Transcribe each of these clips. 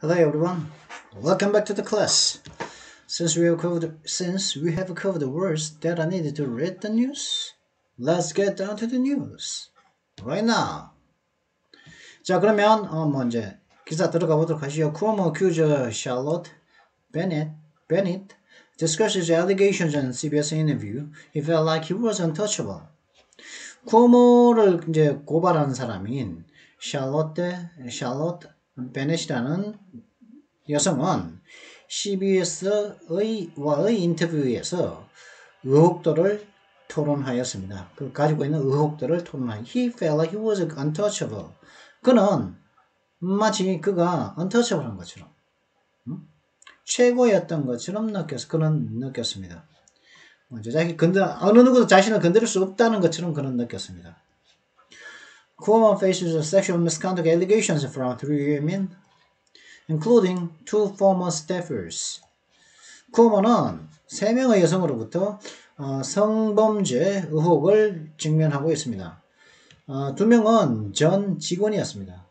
Hello everyone, welcome back to the class. Since we have covered the words that are needed to read the news, let's get down to the news right now. 자, 그러면 이제 기사 들어가 보도록 하시죠. Cuomo accuser Charlotte Bennett discusses allegations in CBS interview. He felt like he was untouchable. 쿠오모를 이제 고발한 사람인 샬롯 베넷이라는 여성은 CBS와의 인터뷰에서 의혹들을 토론하였습니다. 그 가지고 있는 의혹들을 토론하였습니다. He felt like he was untouchable. 그는 마치 그가 untouchable한 것처럼 최고였던 것처럼 그는 느꼈습니다. 어느 누구도 자신을 건드릴 수 없다는 것처럼 그는 느꼈습니다. Cuomo faces sexual misconduct allegations from 3 women, including 2 former staffers. 쿠오모는 3명의 여성으로부터 성범죄 의혹을 직면하고 있습니다. 2명은 전 직원이었습니다.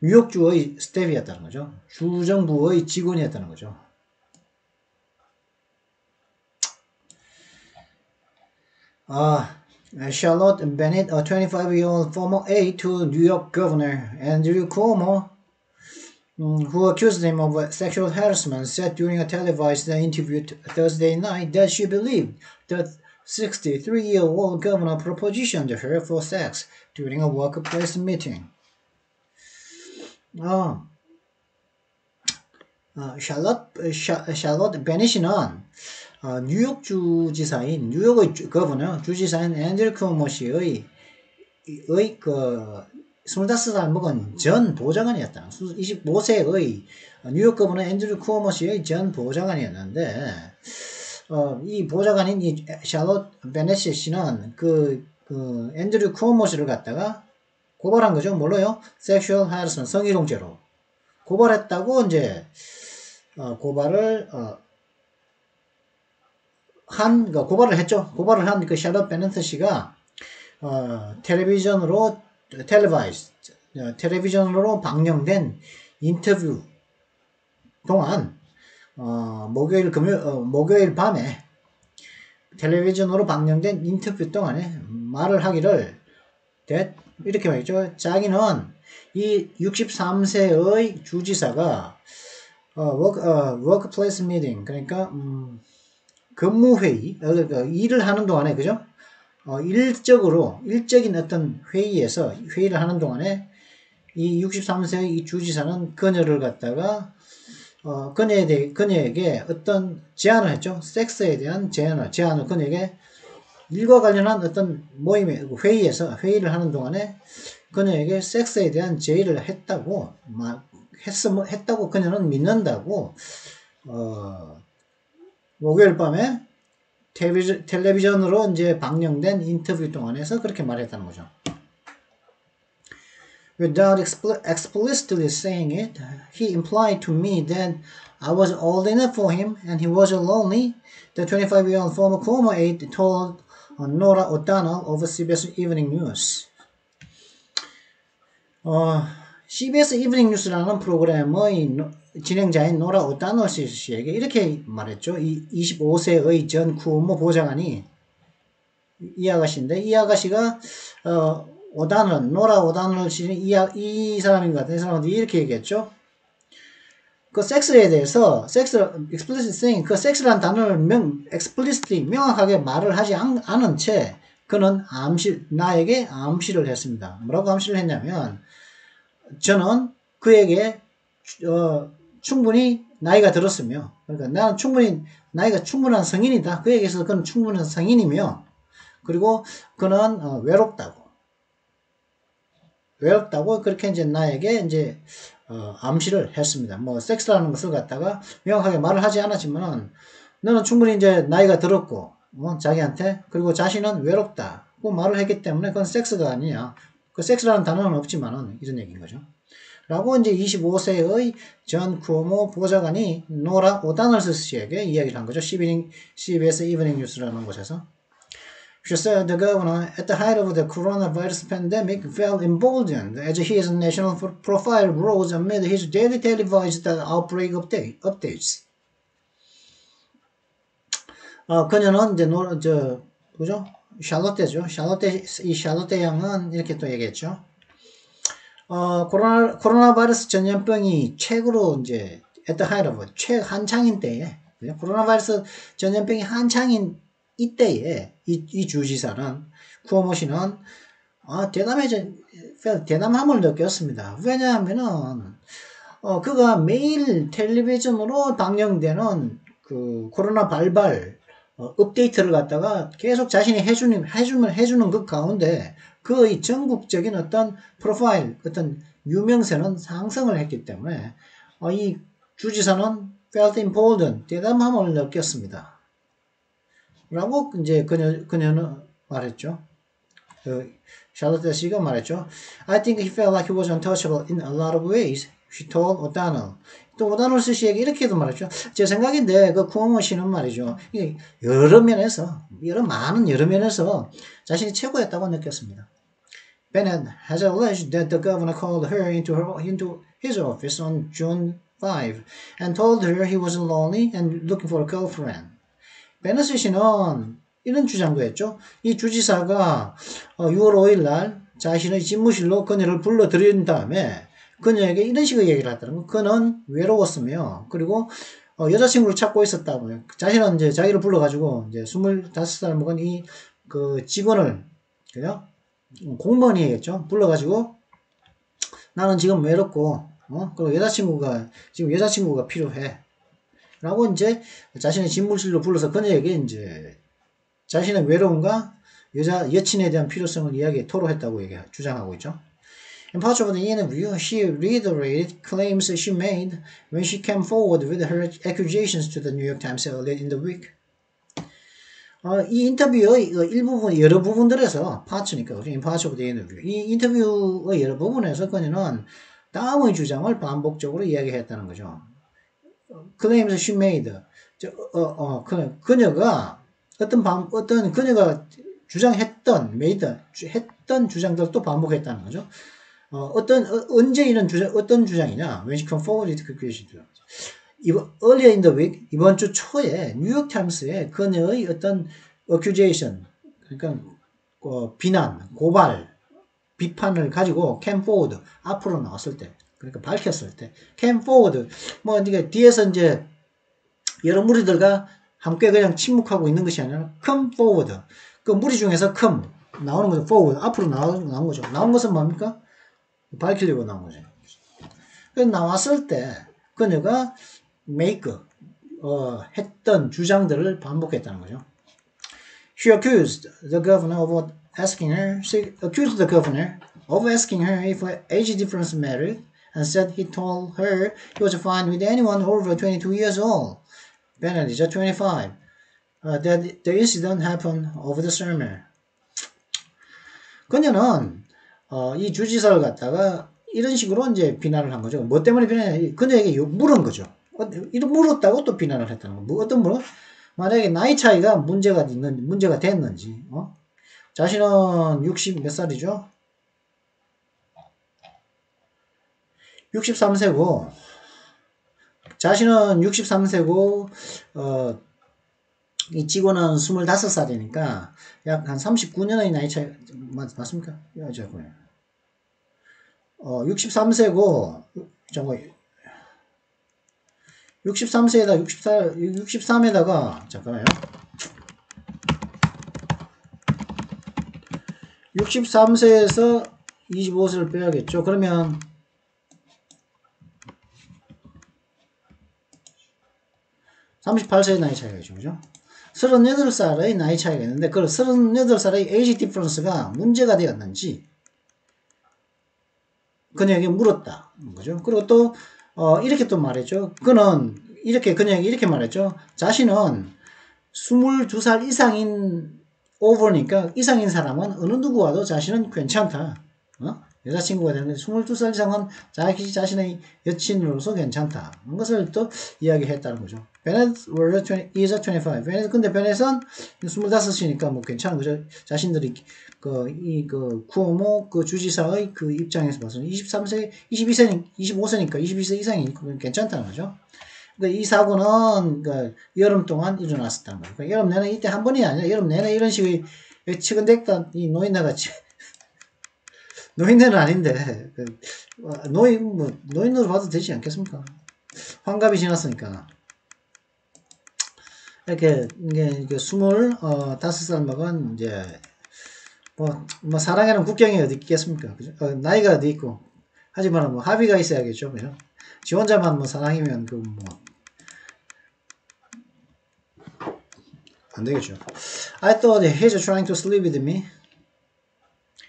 뉴욕주의 스텝이었다는 거죠. 주정부의 직원이었다는 거죠. Charlotte Bennett, a 25-year-old former aide to New York Governor Andrew Cuomo, who accused him of sexual harassment, said during a televised interview Thursday night that she believed the 63-year-old governor propositioned her for sex during a workplace meeting. 샬롯 베넷이는 뉴욕 주지사인 뉴욕의 주지사인 앤드류 쿠오모 씨의 25살 먹은 전 보좌관이었다. 25세의 뉴욕 거버너 앤드류 쿠오모 씨의 전 보좌관이었는데 이 보좌관인 이 샬롯 베넷 씨는 그 앤드류 쿠오모 씨를 갖다가 고발한 거죠. 뭘로요? 섹슈얼 하라스먼트 성희롱죄로 고발했다고 이제 고발을 했죠. 고발을 한 그 샬롯 베넷 씨가 텔레비전으로 방영된 인터뷰 동안 목요일 밤에 텔레비전으로 방영된 인터뷰 동안에 말을 하기를 이렇게 말했죠. 자기는 이 63세의 주지사가 workplace meeting 그러니까 근무회의 일을 하는 동안에 그죠? 일적인 어떤 회의를 하는 동안에 이 63세의 이 주지사는 그녀를 갖다가 그녀에게 어떤 제안을 했죠. 섹스에 대한 제안을 그녀에게 일과 관련한 어떤 회의를 하는 동안에 그녀에게 섹스에 대한 제의를 했다고 그녀는 믿는다고 목요일 밤에 텔레비전으로 이제 방영된 인터뷰 동안에서 그렇게 말했다는 거죠. Without explicitly saying it, he implied to me that I was old enough for him and he was lonely, the 25-year-old former Cuomo aide told Nora O'Donnell of CBS Evening News. CBS Evening News라는 프로그램의 진행자인 노라 오다널 씨에게 이렇게 말했죠. 이 25세의 전 쿠오모 보좌관이 이 아가씨인데 이 아가씨가 노라 오다널 씨는 이 사람인 것 같아요. 이 사람한테 이렇게 얘기했죠. 그 섹스에 대해서 explicit saying 그 섹스라는 단어를 explicitly 명확하게 말을 하지 않은 채 그는 나에게 암시를 했습니다. 뭐라고 암시를 했냐면 저는 그에게 충분히 나이가 들었으며 그러니까 나는 충분히 나이가 충분한 성인이다. 그에게서 그는 충분한 성인이며 그리고 그는 외롭다고 그렇게 이제 나에게 이제 암시를 했습니다. 뭐 섹스라는 것을 갖다가 명확하게 말을 하지 않았지만 너는 충분히 이제 나이가 들었고 자기한테 그리고 자신은 외롭다고 말을 했기 때문에 그건 섹스가 아니야. 그 섹스라는 단어는 없지만은 이런 얘기인 거죠. 라고 이제 25세의 전 쿠오모 보좌관이 노라 오다널스 씨에게 이야기를 한 거죠. CBS Evening News라는 곳에서. She said the governor, at the height of the coronavirus pandemic, felt emboldened as his national profile rose amid his daily televised outbreak updates. 그녀는 이제 그죠? 샬롯테죠. 이 샬롯테 양은 이렇게 또 얘기했죠. 코로나 바이러스 전염병이 최고로 이제 at the height of 한창인 때에, 그죠? 코로나 바이러스 전염병이 한창인 이때에 이 주지사는 쿠오모 씨는 대담함을 느꼈습니다. 왜냐하면은 그가 매일 텔레비전으로 방영되는 그 코로나 발발 업데이트를 갖다가 계속 자신이 해주는 그 가운데 그의 전국적인 어떤 프로파일, 어떤 유명세는 상승을 했기 때문에 이 주지사는 felt emboldened, 대담함을 느꼈습니다. 라고 이제 그녀는 말했죠. 샬롯테 씨가 말했죠. I think he felt like he was untouchable in a lot of ways. She told O'Donnell. 또 오다놀 씨에게 이렇게도 말했죠. 제 생각인데 그 쿠오모 씨는 말이죠. 여러 면에서 자신이 최고였다고 느꼈습니다. Bennett has alleged that the governor called her into his office on June 5 and told her he was lonely and looking for a girlfriend. 베네스 씨는 이런 주장도 했죠. 이 주지사가 6월 5일 날 자신의 집무실로 그녀를 불러들인 다음에 그녀에게 이런 식의 얘기를 하더라는 거예요. 그는 외로웠으며, 그리고 여자친구를 찾고 있었다고요. 자신은 이제 자기를 불러가지고 이제 25살 먹은 이 그 직원을, 그죠? 공무원이겠죠. 불러가지고 나는 지금 외롭고, 그리고 지금 여자친구가 필요해. 라고 이제 자신의 집무실로 불러서 그녀에게 이제 자신의 외로움과 여친에 대한 필요성을 토로했다고 주장하고 있죠. In part of the interview, she reiterated claims she made when she came forward with her accusations to the New York Times earlier in the week. 이 인터뷰의 여러 부분들에서 parts니까, in part of the interview. 이 인터뷰의 여러 부분에서 그녀는 다음의 주장을 반복적으로 이야기했다는 거죠. claims she made. 그녀가 그녀가 주장했던 주장들을 또 반복했다는 거죠. 언제 이런 어떤 주장이냐? When she came forward with accusations. Earlier in the week, 이번 주 초에 뉴욕 타임스에 그녀의 어떤 accusation, 그러니까 비난, 고발, 비판을 가지고 came forward, 앞으로 나왔을 때, 그러니까 밝혔을 때, came forward, 이게 뒤에서 이제 여러 무리들과 함께 그냥 침묵하고 있는 것이 아니라 come forward, 그 무리 중에서 come 나오는 거죠. forward, 앞으로 나온 거죠. 나온 것은 뭡니까? 밝히려고 나온 거죠. 그래서 나왔을 때 그녀가 했던 주장들을 반복했다는 거죠. She accused the governor of asking her if age difference mattered and said he told her he was fine with anyone over 22 years old. Bennett is 25. That the incident happened over the summer. 그녀는 이 주지사를 갖다가 이런 식으로 이제 비난을 한 거죠. 뭐 때문에 비난했냐? 그녀에게 물은 거죠. 이런 물었다고 또 비난을 했다는 거. 어떤 물어? 만약에 나이 차이가 문제가 됐는지, 자신은 60 몇 살이죠? 63세고, 자신은 63세고, 이 직원은 25살이니까 약 한 39년의 나이 차이, 맞습니까? 63세고, 63세에다 63에다가, 잠깐만요. 63세에서 25세를 빼야겠죠. 그러면, 38세의 나이 차이가 있죠. 그죠? 38살의 나이 차이가 있는데, 그 38살의 에이지 디퍼런스가 문제가 되었는지, 그녀에게 물었다. 그죠? 그리고 또, 이렇게 또 말했죠. 그녀에게 이렇게 말했죠. 자신은 22살 이상인 오버니까, 이상인 사람은 어느 누구와도 자신은 괜찮다. 여자친구가 되는데 22살 이상은 자신의 여친으로서 괜찮다. 그런 것을 또 이야기했다는 거죠. Bennett is a 25. 베넷, 근데 베넷은 25이니까 뭐 괜찮은 거죠. 자신들이 쿠오모 주지사의 그 입장에서 봐서 23세, 22세니까 22세 이상이니까 괜찮다는 거죠. 그러니까 이 사고는 여름 동안 일어났었다는 거예요. 그러니까 여름 내내 이때 한 번이 아니라 여름 내내 이런 식의 치근댔던 이 노인네 같이 노인네는 아닌데 노인으로 봐도 되지 않겠습니까? 환갑이 지났으니까. 이렇게, 이게 25살 먹은, 이제, 사랑에는 국경이 어디 있겠습니까? 그죠? 나이가 어디 있고. 하지만 합의가 있어야겠죠. 그죠? 지 혼자만 사랑이면, 안 되겠죠. I thought he's trying to sleep with me.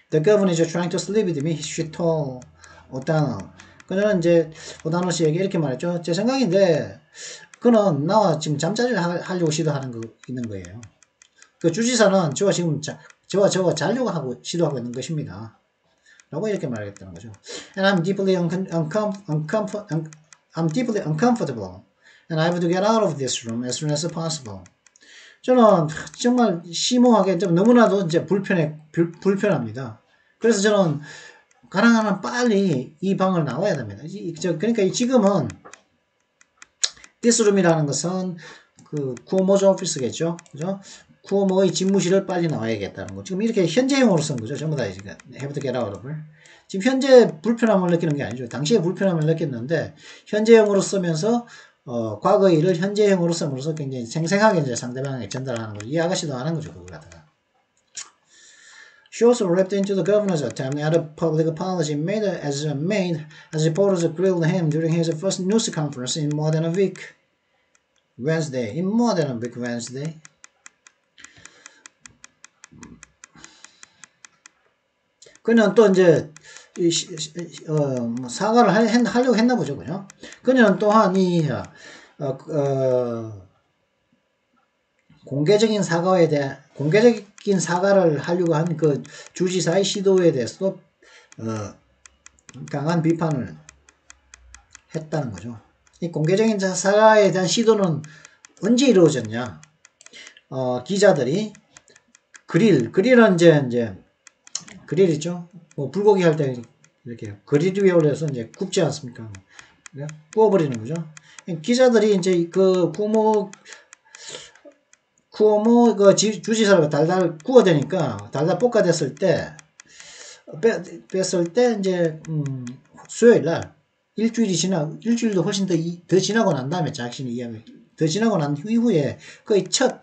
The governor is trying to sleep with me. She told O'Donnell. 그녀는 이제, 오다노 씨에게 이렇게 말했죠. 제 생각인데, 그는 나와 지금 잠자리를 하려고 시도하는 거 있는 거예요. 그 주지사는 저와 지금 저와 자려고 시도하고 있는 것입니다. 라고 이렇게 말하겠다는 거죠. And I'm deeply uncomfortable. And I have to get out of this room as soon as possible. 저는 정말 심오하게 너무나도 이제 불편합니다. 그래서 저는 가능한 빨리 이 방을 나와야 됩니다. 그러니까 지금은 This room이라는 것은 쿠오모's 오피스겠죠. 그죠? 쿠오모의 집무실을 빨리 나와야겠다는 거. 지금 이렇게 현재형으로 쓴 거죠. 전부 다 지금 have to get out of. 지금 현재 불편함을 느끼는 게 아니죠. 당시에 불편함을 느꼈는데 현재형으로 쓰면서 과거의 일을 현재형으로 씀으로써 굉장히 생생하게 이제 상대방에게 전달하는 거죠. 이 아가씨도 아는 거죠. 그걸 갖다가. She also ripped into the governor's attempt at a public apology made as reporters grilled him during his first news conference in more than a week Wednesday. 그는 또 이제 사과를 하려고 했나 보죠, 그죠? 그는 또한 공개적인 사과를 하려고 한 그 주지사의 시도에 대해서도 강한 비판을 했다는 거죠. 이 공개적인 사과에 대한 시도는 언제 이루어졌냐? 기자들이 그릴은 이제 그릴 있죠? 불고기 할 때 이렇게 그릴 위에 올려서 이제 굽지 않습니까? 구워버리는 거죠. 기자들이 이제 쿠오모 주지사를 달달 구워대니까 달달 볶아댔을 때 뺐을 때 이제 수요일 날 일주일도 훨씬 더 지나고 난 다음에 자신이 이야기 더 지나고 난 이후에 거의 첫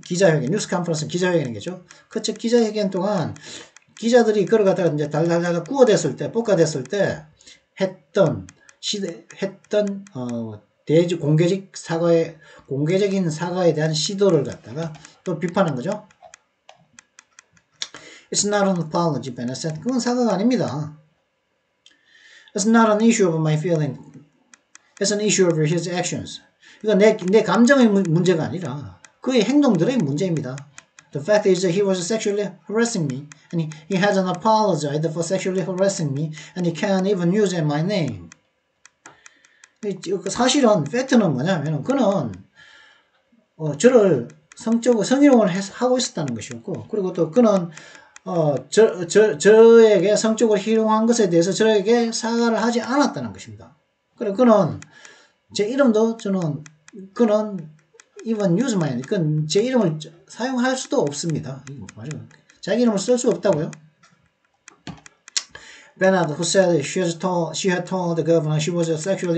기자회견 뉴스 컨퍼런스 기자회견이겠죠. 그 첫 기자회견 동안 기자들이 그걸 갖다가 이제 달달달 구워댔을 때 볶아댔을 때 했던 공개적인 사과에 대한 시도를 갖다가 또 비판한 거죠. It's not an apology, Bennett said. 그건 사과가 아닙니다. It's not an issue of my feeling. It's an issue of his actions. 이건 내 감정의 문제가 아니라 그의 행동들의 문제입니다. The fact is that he was sexually harassing me, and he hasn't apologized for sexually harassing me, and he can't even use my name. 사실은 팩트는 뭐냐면 그는 저를 성희롱을 하고 있었다는 것이었고, 그리고 또 그는 저에게 성적으로 희롱한 것에 대해서 저에게 사과를 하지 않았다는 것입니다. 그리고 그는 제 이름도 그는 even use my name, 그건 제 이름을 사용할 수도 없습니다. 맞아요. 자기 이름을 쓸 수 없다고요. Bennett, who said she had told the governor she was a sexual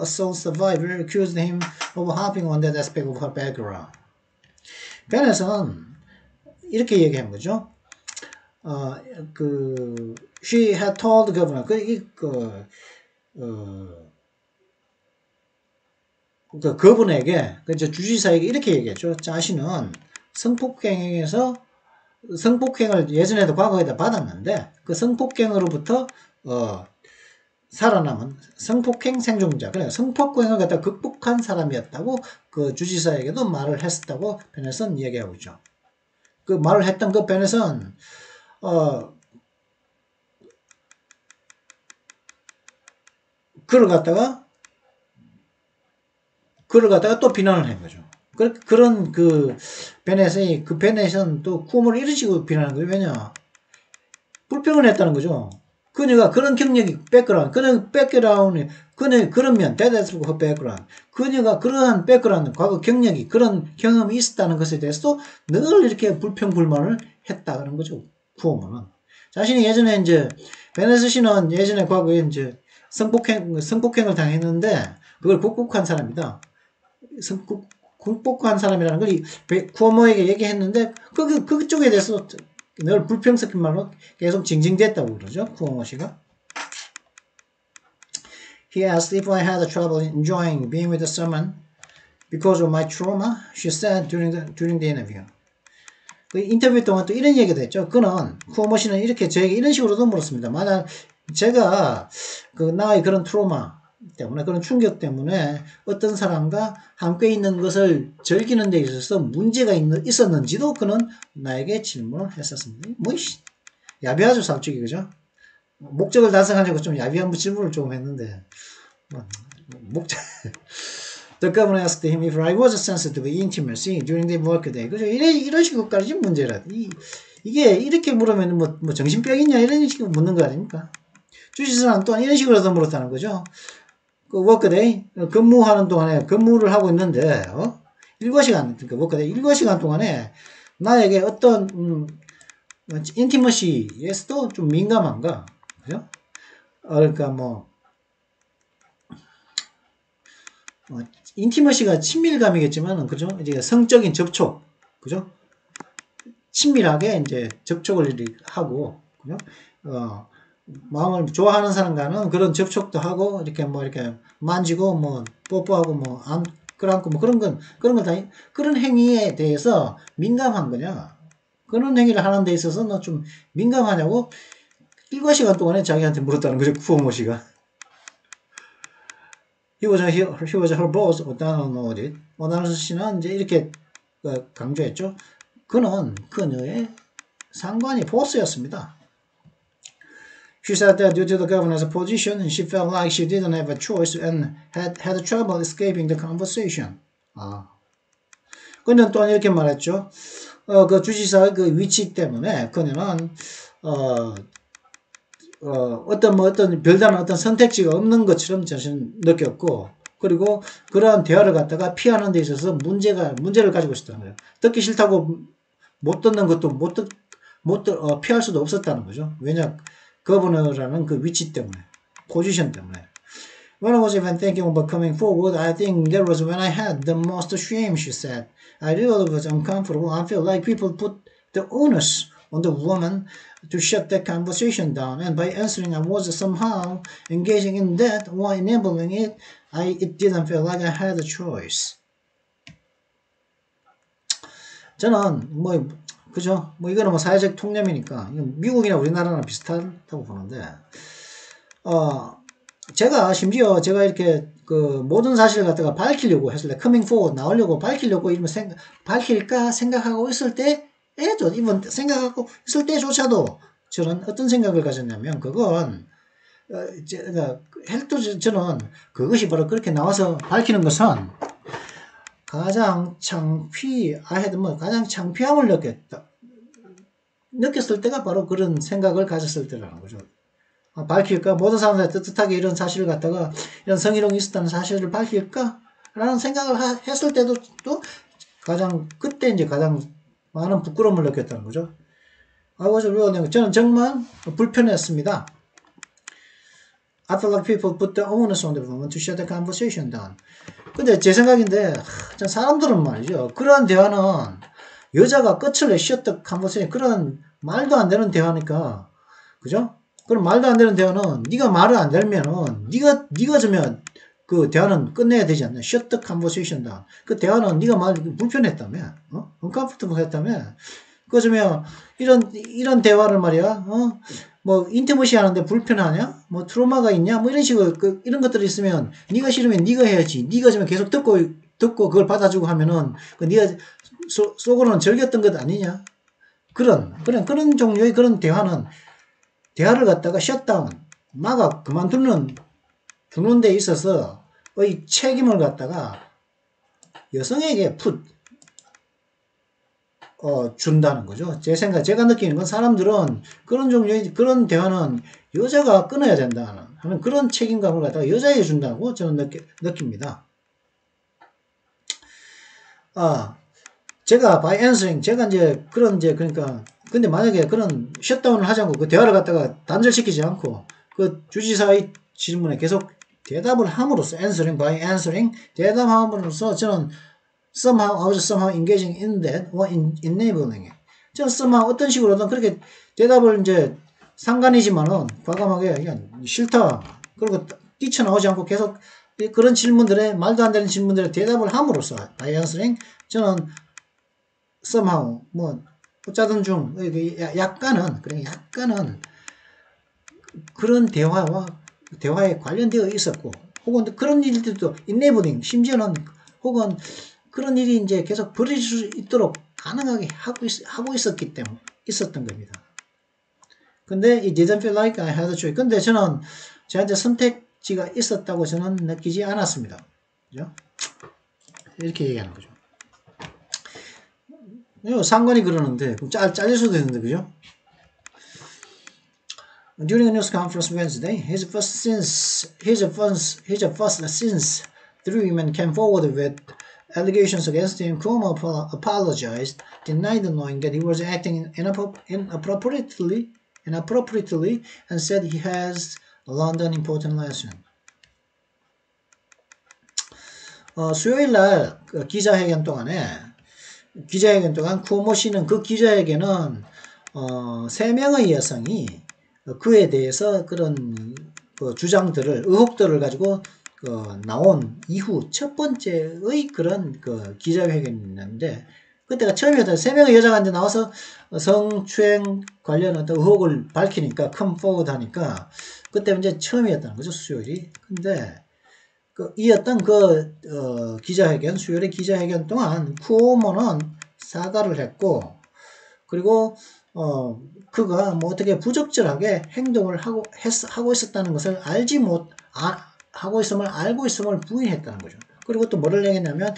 assault survivor, accused him of harping on that aspect of her background. Bennett은 이렇게 얘기한 거죠. she had told the governor, 그분에게, 주지사에게 이렇게 얘기했죠. 자신은 성폭행을 예전에도 과거에다 받았는데, 그 성폭행으로부터, 살아남은 성폭행 생존자, 그러니까 성폭행을 갖다 극복한 사람이었다고 그 주지사에게도 말을 했었다고 베넷은 얘기하고 있죠. 그 말을 했던 그 베넷은, 그걸 갖다가 그걸 갖다가 또 비난을 한 거죠. 그런 베넷은 또 쿠오모를 이런 식으로 비난한 거예요. 왜냐? 불평을 했다는 거죠. 그녀가 그런 경력이 그러면 that's her background. 그녀가 그러한 백그라운드, 과거 경력이 그런 경험이 있었다는 것에 대해서도 늘 이렇게 불평불만을 했다는 거죠. 쿠오모는 자신이 예전에 이제 베네스 씨는 예전에 과거에 이제 성폭행을 당했는데 그걸 극복한 사람이다. 극복한 사람이라는 걸 쿠오모에게 얘기했는데 그쪽에 대해서 늘 불평 섞인 말로 계속 징징댔다고 그러죠. 쿠오모 씨가. He asked if I had trouble enjoying being with someone because of my trauma, she said during the interview. 그 인터뷰 동안 또 이런 얘기도 했죠. 쿠오모 씨는 이렇게 저에게 이런 식으로도 물었습니다. 만약 제가 나의 그런 트라우마 때문에, 그런 충격 때문에 어떤 사람과 함께 있는 것을 즐기는 데 있어서 문제가 있었는지도 그는 나에게 질문을 했었습니다. 야비하죠, 솔직히, 그죠? 목적을 달성하려고 좀 야비한 질문을 조금 했는데, The governor asked him if I was sensitive to intimacy during the workday. 그죠? 이런 식으로까지 문제라. 이게 이렇게 물으면 뭐 정신병 있냐? 이런 식으로 묻는 거 아닙니까? 주지사는 또한 이런 식으로도 물었다는 거죠. 그 워크데이, 근무하는 동안에 근무를 하고 있는데, 일과 시간, 그러니까 워크데이 일과 시간 동안에 나에게 어떤, 인티머시에서도 좀 민감한가? 그죠? 그러니까 인티머시가 친밀감이겠지만은, 그죠? 이제 성적인 접촉, 그죠? 친밀하게 이제 접촉을 하고, 그죠? 마음을 좋아하는 사람과는 그런 접촉도 하고, 이렇게 만지고, 뽀뽀하고, 끌안고, 그런 그런 행위에 대해서 민감한 거냐? 그런 행위를 하는 데 있어서 좀 민감하냐고 일과 시간 동안에 자기한테 물었다는 거죠, 쿠오모 씨가. He was her boss, 오다노 씨는 이제 이렇게 강조했죠. 그는 그녀의 상관이 보스였습니다. She said that due to the governor's position, she felt like she didn't have a choice and had trouble escaping the conversation. 그녀는 또한 이렇게 말했죠. 그 주지사의 그 위치 때문에 그녀는 어떤 별다른 어떤 선택지가 없는 것처럼 자신은 느꼈고, 그리고 그러한 대화를 갖다가 피하는 데 있어서 문제를 가지고 있었다는 거예요. 듣기 싫다고 못 듣는 것도 피할 수도 없었다는 거죠. 왜냐, 거버너라는 그 위치 때문에, 포지션 때문에. When I was even thinking about coming forward, I think that was when I had the most shame, she said. I really was uncomfortable. I feel like people put the onus on the woman to shut that conversation down, and by answering I was somehow engaging in that or enabling it. It didn't feel like I had a choice. 저는 그죠? 이거는 사회적 통념이니까 미국이나 우리나라랑 비슷하다고 보는데, 심지어 제가 이렇게 모든 사실을 갖다가 밝히려고 했을 때, coming forward, 나오려고 밝히려고 이러면 밝힐까 생각하고 있을 때, 이번 생각하고 있을 때조차도 저는 어떤 생각을 가졌냐면, 그건, 저는 그것이 바로 그렇게 나와서 밝히는 것은 가장 가장 창피함을 느꼈을 때가 바로 그런 생각을 가졌을 때라는 거죠. 밝힐까? 모든 사람들이 떳떳하게 이런 사실을 갖다가, 이런 성희롱이 있었다는 사실을 밝힐까? 라는 생각을 했을 때도 그때 이제 가장 많은 부끄러움을 느꼈다는 거죠. 저는 정말 불편했습니다. I felt like people put the onus on the woman to shut the conversation down. 근데 제 생각인데, 사람들은 말이죠. 그러한 대화는 여자가 끝을 내 shut the conversation, 그런 말도 안 되는 대화니까, 그죠? 그럼 말도 안 되는 대화는 네가 말을 안 들면은 네가 좀 그 대화는 끝내야 되지 않나? Shut the conversation down. 그 대화는 네가 말 불편했다며, uncomfortable 했다며. 그러면 이런 대화를 말이야, 인티머시 하는데 불편하냐? 트라우마가 있냐? 이런 식으로 이런 것들이 있으면 네가 싫으면 네가 해야지. 네가 좀 계속 듣고 그걸 받아주고 하면은 네가 속으로는 즐겼던 것 아니냐? 그런 종류의 그런 대화를 갖다가 셧다운, 주는 데 있어서 의 책임을 갖다가 여성에게 준다는 거죠. 제가 느끼는 건 사람들은 그런 종류의, 그런 대화는 여자가 끊어야 된다 하는 그런 책임감을 갖다가 여자에게 준다고 저는 느낍니다. 제가 by answering, 제가 그러니까, 근데 만약에 그런 셧다운을 하지 않고 그 대화를 갖다가 단절시키지 않고 그 주지사의 질문에 계속 대답을 함으로써, answering by answering, 대답함으로써 저는 I was somehow engaging in that or enabling it. 저는 somehow 어떤 식으로든 그렇게 대답을 이제 상관이지만은 과감하게 그냥 싫다. 그리고 뛰쳐나오지 않고 계속 그런 질문들에, 말도 안 되는 질문들에 대답을 함으로써 by answering, 저는 somehow 어쩌든 중 약간은 그런 대화에 관련되어 있었고, 혹은 그런 일들도 enabling, 심지어는 혹은 그런 일이 이제 계속 벌어질 수 있도록 가능하게 하고 있었던 겁니다. 근데 it didn't feel like I had a choice. 근데 저는 저한테 선택지가 있었다고 저는 느끼지 않았습니다. 그죠? 이렇게 얘기하는 거죠. 상관이 그러는데 그럼 잘릴 수도 있는데, 그죠? During a news conference Wednesday, his first since three women came forward with allegations against him. Cuomo apologized, denied knowing that he was acting inappropriately, and said he has learned an important lesson. 수요일 날 기자회견 동안 쿠오모 씨는 그 기자회견은 3명의 여성이 그에 대해서 그런 주장들을, 의혹들을 가지고 나온 이후 첫 번째의 그런 기자회견이었는데, 그때가 처음이었다. 3명의 여자가 이제 나와서 성추행 관련 어떤 의혹을 밝히니까, 컴포워드 하니까, 그때 이제 처음이었다는 거죠, 수요일이. 근데 이었던 수요일의 기자회견 동안 쿠오모는 사과를 했고, 그리고 그가 어떻게 부적절하게 행동을 하고 있었다는 것을 하고 있음을 알고 있음을 부인했다는 거죠. 그리고 또 뭐를 얘기했냐면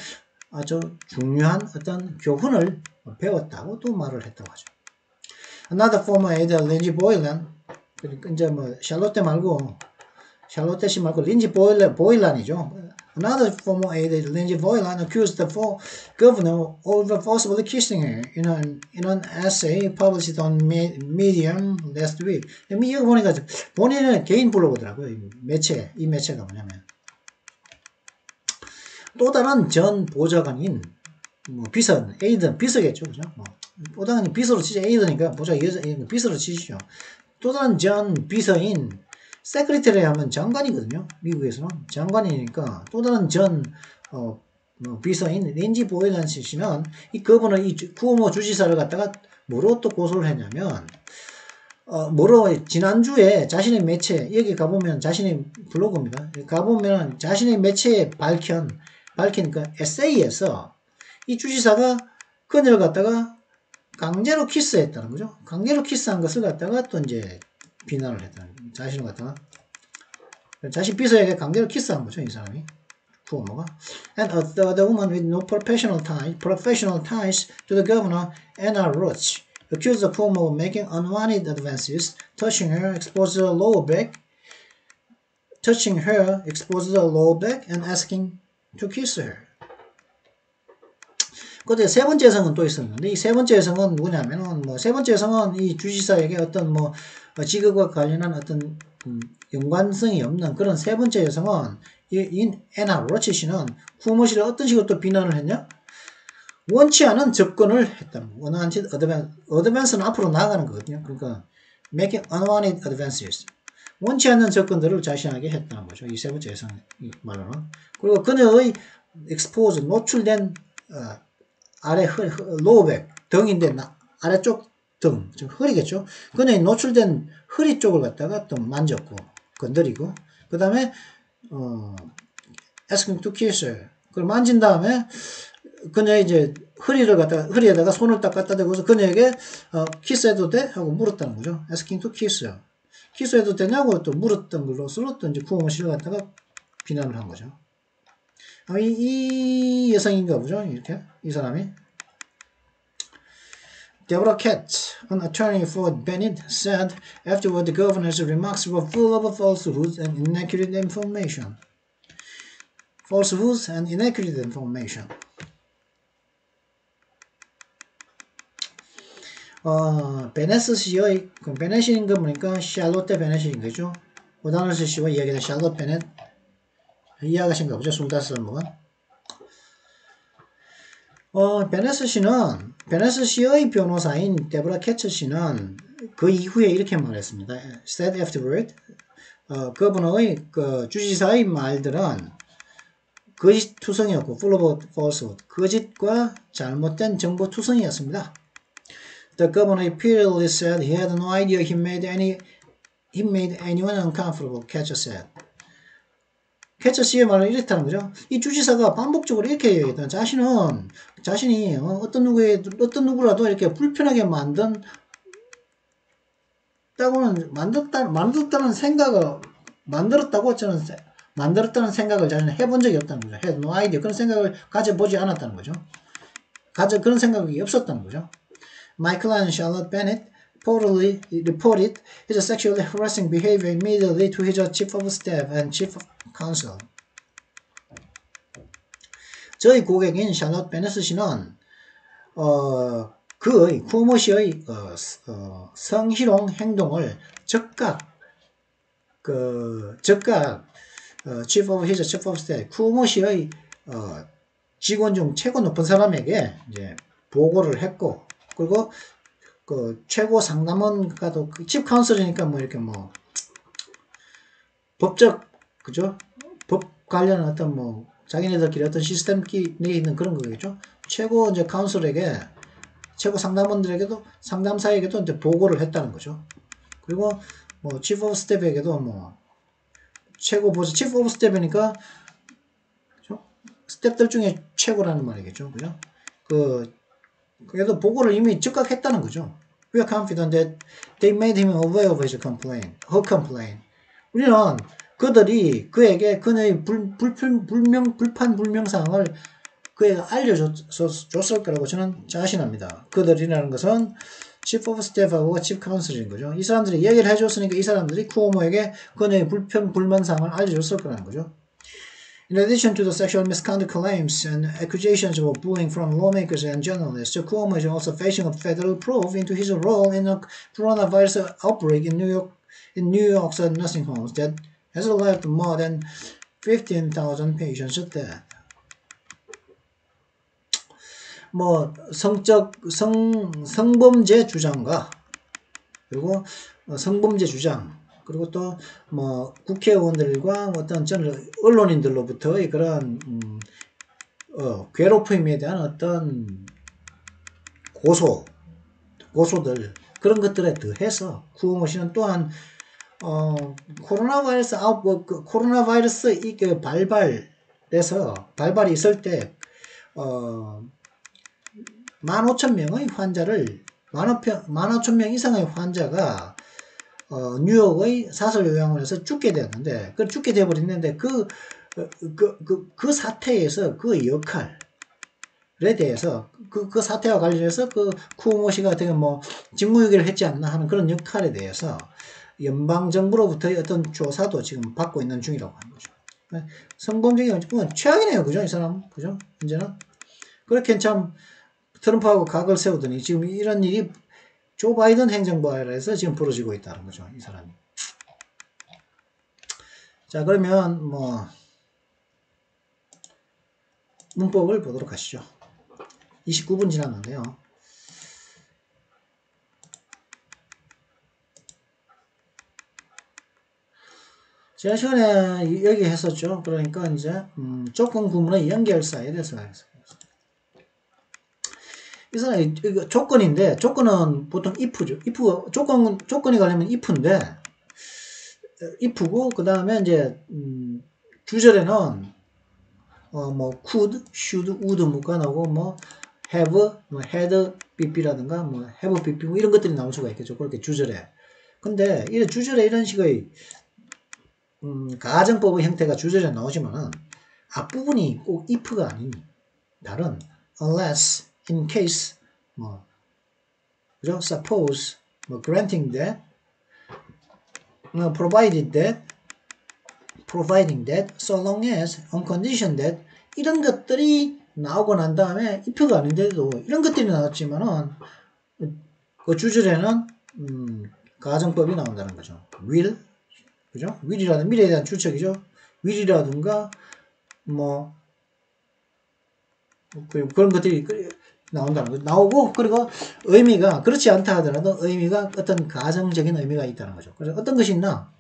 아주 중요한 어떤 교훈을 배웠다고 또 말을 했다고 하죠. Another former aide, Lindsey Boylan, 이제 샬롯테 씨 말고 린지 보일란이죠. Another former aide, Lindsey Boylan, accused the governor of forcibly kissing her in an essay published on Medium last week. 이거 보니까 본인의 개인 블로그더라고요. 이 매체가 뭐냐면 또 다른 전 보좌관인 비서겠죠, 그죠? 또 다른 비서로 치죠. 에이드니까 비서로 치시죠. 또 다른 전 비서인 세크리터리 하면 장관이거든요. 미국에서는 장관이니까 또 다른 전 비서인 린지 보일란 씨는 그분은 이 쿠오모 주지사를 갖다가 뭐로 또 고소를 했냐면 지난주에 자신의 매체, 여기 가보면 자신의 블로그입니다. 가보면 자신의 매체에 밝힌 그 에세이에서 이 주지사가 그녀를 갖다가 강제로 키스했다는 거죠. 강제로 키스한 것을 갖다가 또 이제 비난을 했다는 거죠. 자신을 갖다가 자신 비서에게 강제로 키스한 거죠, 이 사람이. 쿠오모가. And the woman with no professional ties to the governor, Anna Roach, accused Cuomo of making unwanted advances, touching her, exposed her lower back, and asking to kiss her. 그때 세 번째 여성은 또 있었는데, 이 세 번째 여성은 누구냐면은, 세 번째 여성은 이 주지사에게 어떤 직업과 관련한 어떤 연관성이 없는 그런 세 번째 여성은 이 애나 로치 씨는 쿠오모 씨를 어떤 식으로 또 비난을 했냐? 원치 않은 접근을 했다. unwanted advance는 앞으로 나아가는 거거든요. 그러니까 making unwanted advances. 원치 않는 접근들을 자신에게 했다는 거죠. 이 세 번째 여성 말로는. 그리고 그녀의 expose, 노출된 아래 로우백, 등인데 아래쪽 등, 즉 허리겠죠. 그녀의 노출된 허리 쪽을 갖다가 또 만졌고 건드리고, 그 다음에 asking to kiss her. 그걸 만진 다음에 그녀의 이제 허리에다가 손을 딱 갖다 대고서 그녀에게 키스해도 돼? 하고 물었다는 거죠. asking to kiss her. 키스해도 되냐고 또 물었던 걸로서 또 이제 쿠오모 씨를 갖다가 비난을 한 거죠. 이 여성인가 보죠. 이렇게 이 사람이. Deborah Katz, an attorney for Bennett, said afterward the governor's remarks were full of falsehoods and inaccurate information. Falsehoods and inaccurate information. 베네스 씨의, 베넷인 거 보니까 샬롯테 베넷인 거죠. 오다널스 씨와 이야기하는 샬롯 베넷. 이 아가씨인가 보죠. 25살 먹은. 베네스 씨의 변호사인 데보라 캐처 씨는 그 이후에 이렇게 말했습니다. Said afterward, 그분의 주지사의 말들은 거짓투성이었고, full of falsehood, 거짓과 잘못된 정보투성이었습니다. The governor repeatedly said he had no idea he made anyone uncomfortable, Catcher said. 캐처 씨의 말은 이렇다는 거죠. 이 주지사가 반복적으로 이렇게 얘기했다. 자신이 어떤 누구라도 이렇게 불편하게 만들었다는 생각을 자신은 해본 적이 없다는 거죠. had no idea. 그런 생각을 가져보지 않았다는 거죠. 그런 생각이 없었다는 거죠. Michael and Charlotte Bennett reported his sexually harassing behavior immediately to his chief of staff and chief of counsel. 저희 고객인 샬롯 베네스 씨는 그의 쿠오모 씨의 성희롱 행동을 즉각 chief of staff 쿠오모 씨의 직원 중 최고 높은 사람에게 이제 보고를 했고, 그리고 그 최고 상담원과도 칩 카운슬이니까 뭐 이렇게 뭐 법적 그죠? 법 관련 어떤 뭐 자기네들끼리 어떤 시스템 내에 있는 그런 거겠죠. 최고 이제 카운슬에게 최고 상담원들에게도 상담사에게도 이제 보고를 했다는 거죠. 그리고 뭐 치프 오브 스텝에게도 뭐 최고 보스 치프 오브 스텝이니까 그죠? 스텝들 중에 최고라는 말이겠죠. 그죠? 그래도 보고를 이미 즉각 했다는 거죠. We are confident that they made him aware of her complaint. 우리는 그들이 그에게 그의 불판 불명사항을 그에게 알려줬을 거라고 저는 자신합니다. 그들이라는 것은 Chief of Staff하고 Chief Counsel인 거죠. 이 사람들이 얘기를 해줬으니까 이 사람들이 쿠오모에게 그의 불만사항을 알려줬을 거라는 거죠. In addition to the sexual misconduct claims and accusations of bullying from lawmakers and journalists, Cuomo is also facing a federal probe into his role in a coronavirus outbreak in New York's nursing homes that has left more than 15,000 patients dead. 뭐 성범죄 주장과 그리고 성범죄 주장 그리고 또 뭐 국회의원들과 어떤 언론인들로부터의 그런 괴롭힘에 대한 어떤 고소들 그런 것들에 더해서 쿠오모 씨는 또한 코로나바이러스 이 발발이 있을 때 15,000명의 환자를 15,000명 이상의 환자가 뉴욕의 사설요양원에서 죽게 되었는데, 죽게 되어버렸는데, 그 사태에서 그 역할에 대해서, 그 사태와 관련해서 쿠오모 씨가 어떻게 뭐, 직무유기를 했지 않나 하는 그런 역할에 대해서 연방정부로부터의 어떤 조사도 지금 받고 있는 중이라고 하는 거죠. 성범죄가 최악이네요. 그죠? 이 사람. 그죠? 이제는. 그렇게 참, 트럼프하고 각을 세우더니 지금 이런 일이 조 바이든 행정부 아래에서 지금 벌어지고 있다는 거죠. 이 사람이. 자, 그러면 뭐 문법을 보도록 하시죠. 29분 지났는데요. 지난 시간에 여기 했었죠. 그러니까 이제 조건 구문의 연결사에 대해서 하겠습니다. 이 사람이 조건인데 조건은 보통 if죠. 조건이 가려면 if인데 if고 그 다음에 이제 주절에는 뭐 could, should, would 뭐가 나오고 뭐 have, 뭐 had, bb라든가 뭐 have, bb 뭐 이런 것들이 나올 수가 있겠죠. 그렇게 주절에. 근데 이 주절에 이런 식의 가정법의 형태가 주절에 나오지만은 앞부분이 꼭 if가 아닌 다른 unless, in case, 뭐 그죠? suppose, 뭐 granting that, providing that, so long as, on condition that 이런 것들이 나오고 난 다음에 if가 아닌데도 이런 것들이 나왔지만은 그 주절에는 가정법이 나온다는 거죠. will, 그죠? will이라는 미래에 대한 추측이죠. will이라든가 뭐 그런 것들이 나온다는 거죠. 나오고 그리고 의미가 그렇지 않다 하더라도 의미가 어떤 가정적인 의미가 있다는 거죠. 그래서 어떤 것이 있나?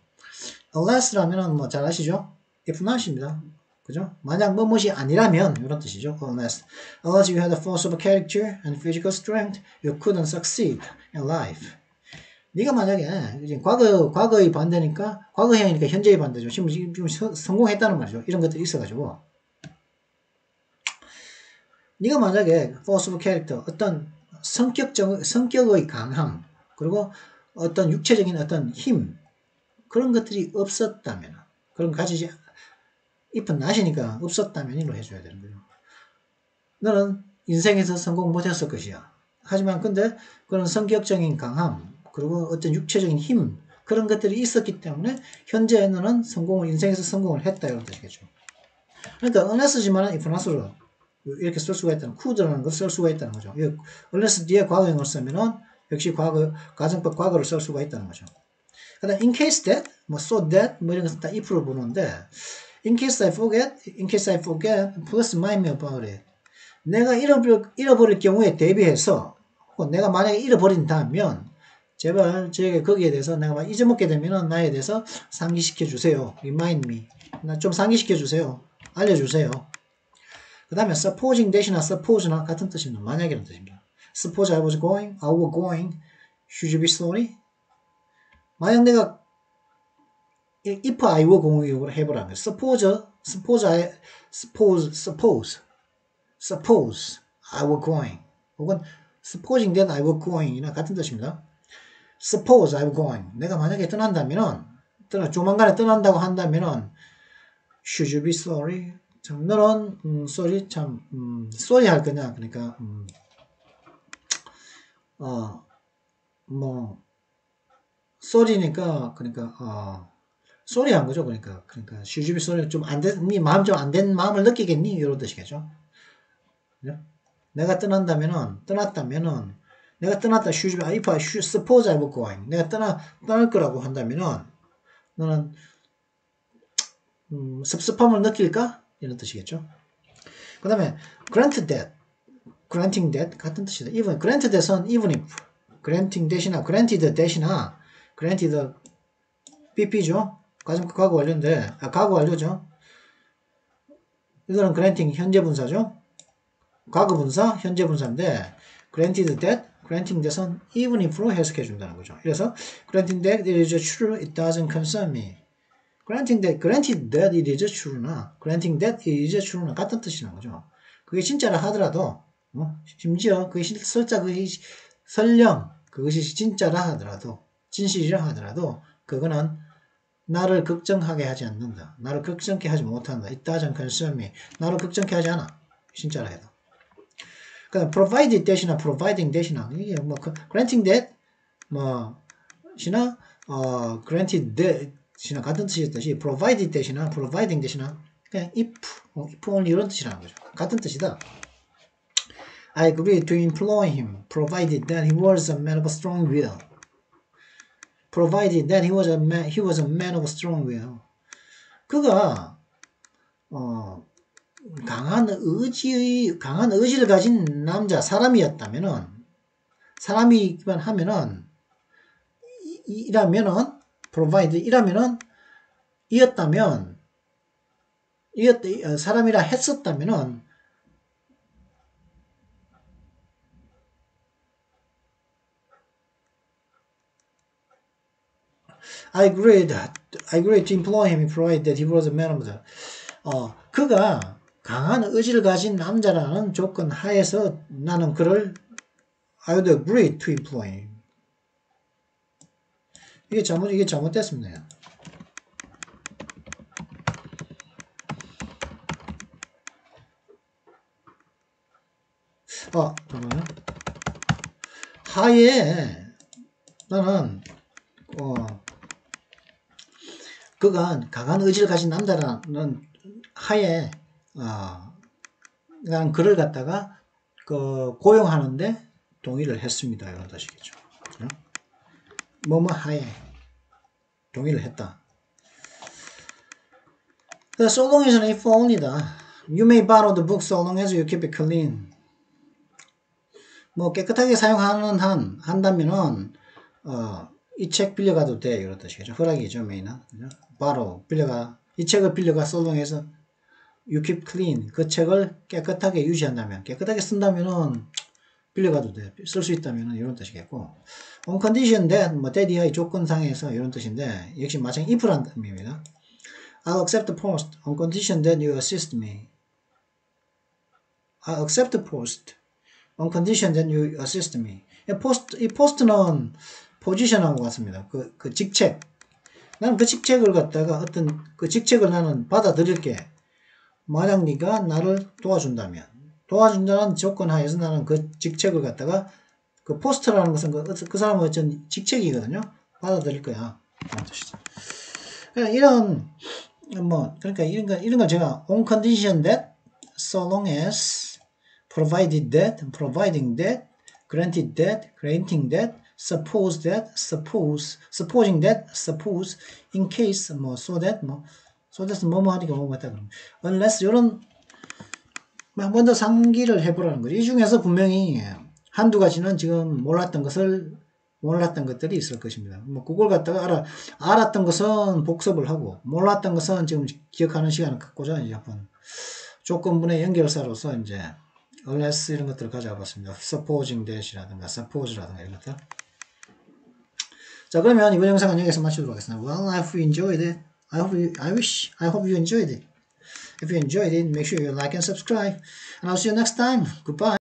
unless라면은 뭐 잘 아시죠? if not입니다. 그죠? 만약 무엇이 아니라면 이런 뜻이죠. unless you had the force of character and physical strength, you couldn't succeed in life. 네가 만약에 이제 과거의 반대니까 과거형이니까 현재의 반대죠. 지금 성공했다는 말이죠. 이런 것들이 있어가지고 네가 만약에 force of character 어떤 성격의 강함 그리고 어떤 육체적인 어떤 힘 그런 것들이 없었다면 그런 가지지 if not이니까 없었다면 이로 해줘야 되는 거예요. 너는 인생에서 성공 못했을 것이야. 하지만 근데 그런 성격적인 강함 그리고 어떤 육체적인 힘 그런 것들이 있었기 때문에 현재 너는 인생에서 성공을 했다 이런 뜻이겠죠. 그러니까 unless지만은 if not으로 이렇게 쓸 수가 있다는 could라는 걸 쓸 수가 있다는 거죠. unless 뒤에 과거형을 쓰면은 역시 가정법 과거를 쓸 수가 있다는 거죠. 그다음 in case that, 뭐 so that 뭐 이런 것은 다 if로 부르는데 in case I forget, please remind me about it. 내가 잃어버릴 경우에 대비해서 혹은 내가 만약에 잃어버린다면 제발 저에게 거기에 대해서 내가 잊어먹게 되면 나에 대해서 상기시켜 주세요. Remind me. 나 좀 상기시켜 주세요. 알려주세요. 그 다음에 supposing that이나 suppose나 같은 뜻입니다. 만약이라는 뜻입니다. Suppose I were going, should you be sorry? 만약 내가 if I were going으로 해보라면 suppose I were going 혹은 supposing that I were going이나 같은 뜻입니다. Suppose I were going 내가 만약에 떠난다면은 조만간에 떠난다고 한다면은 should you be sorry? 참 너는 sorry 참 sorry 할 거냐 그러니까 뭐 sorry니까 그러니까 sorry 한 거죠. 그러니까 should you be sorry 좀 안 된, 네 마음 좀 안 된 마음을 느끼겠니? 이런 뜻이겠죠. 그죠? 내가 떠났다면은 내가 떠났다 should you if I should suppose I were going 내가 떠날 거라고 한다면은 너는 섭섭함을 느낄까? 이런 뜻이겠죠. 그 다음에 granting that 같은 뜻이다. even granted that은 even if granting that이나 granted BP죠. 과거 완료인데 과거 완료죠. 이거는 granting 현재 분사죠. 과거 분사 현재 분사인데 granting that은 even if로 해석해 준다는 거죠. 그래서 granting that it is true, it doesn't concern me. granted that it is true나 granting that it is true나 같은 뜻이라는 거죠. 그게 진짜라 하더라도 심지어 그게 설령 그것이 진짜라 하더라도 진실이라 하더라도 그거는 나를 걱정하게 하지 않는다. 나를 걱정케 하지 못한다. It doesn't concern me. 나를 걱정케 하지 않아. 진짜라 해도. 그다음 provided that이나 providing that이나 이게 뭐 granting that 뭐시나 granted that이나 같은 뜻이었듯이 provided that이나 providing that이나 그냥 if only 이런 뜻이라는 거죠. 같은 뜻이다. I agreed to employ him, provided that he was a man of strong will. Provided that he was a man of strong will. 그가 강한 의지를 가진 남자 사람이었다면은 사람이기만 하면은 이라면은 provide 이라면은 사람이라 했었다면은 I agreed to employ him, provided that he was a man of the. 그가 강한 의지를 가진 남자라는 조건 하에서 나는 그를 I would agree to employ him. 이게 잘못됐습니다. 하에 나는 그가 강한 의지를 가진 남자라는 하에 난 그를 갖다가 고용하는데 동의를 했습니다. 이런 뜻이겠죠. 뭐뭐 하에 동의를 했다. So long as if only다. You may borrow the book so long as you keep it clean. 뭐 깨끗하게 사용하는 한다면은 이 책 빌려가도 돼. 이런 뜻이겠죠. 허락이죠. 메인은. borrow 빌려가. 이 책을 빌려가 so long as you keep clean. 그 책을 깨끗하게 유지한다면, 깨끗하게 쓴다면은 빌려가도 돼. 쓸 수 있다면은 이런 뜻이겠고. on condition that 뭐 that 이하의 조건상에서 이런 뜻인데 역시 마찬가지 if라는 의미입니다. I'll accept the post on condition that you assist me. I'll accept the post on condition that you assist me. 이 포스트는 포지션하고 같습니다. 그 직책. 나는 그 직책을 갖다가 어떤 그 직책을 나는 받아들일게. 만약 네가 나를 도와준다면, 도와준다는 조건 하에서 나는 그 직책을 갖다가 그 포스트라는 것은 그 사람의 어떤 직책이거든요. 받아들일 거야. 그런 뜻이죠. 그러니까 이런 걸 제가 on condition that, so long as, provided that, providing that, granted that, granting that, suppose that, suppose, supposing that, suppose, in case, 뭐 so that, 뭐 so that 뭐뭐 하니까 뭐뭐 했다 그러면 unless 이런 한 번 더 상기를 해보라는 거죠. 이 중에서 분명히 한두 가지는 지금 몰랐던 것들이 있을 것입니다. 뭐 그걸 갖다가 알았던 것은 복습을 하고 몰랐던 것은 지금 기억하는 시간을 갖고자 이제 한번 조건분의 연결사로서 이제 unless 이런 것들을 가져와 봤습니다. supposing that이라든가 suppose라든가 이런 것들. 자, 그러면 이번 영상은 여기서 마치도록 하겠습니다. Well, I hope you enjoyed it. I hope you enjoyed it. If you enjoyed it, make sure you like and subscribe. And I'll see you next time. Goodbye.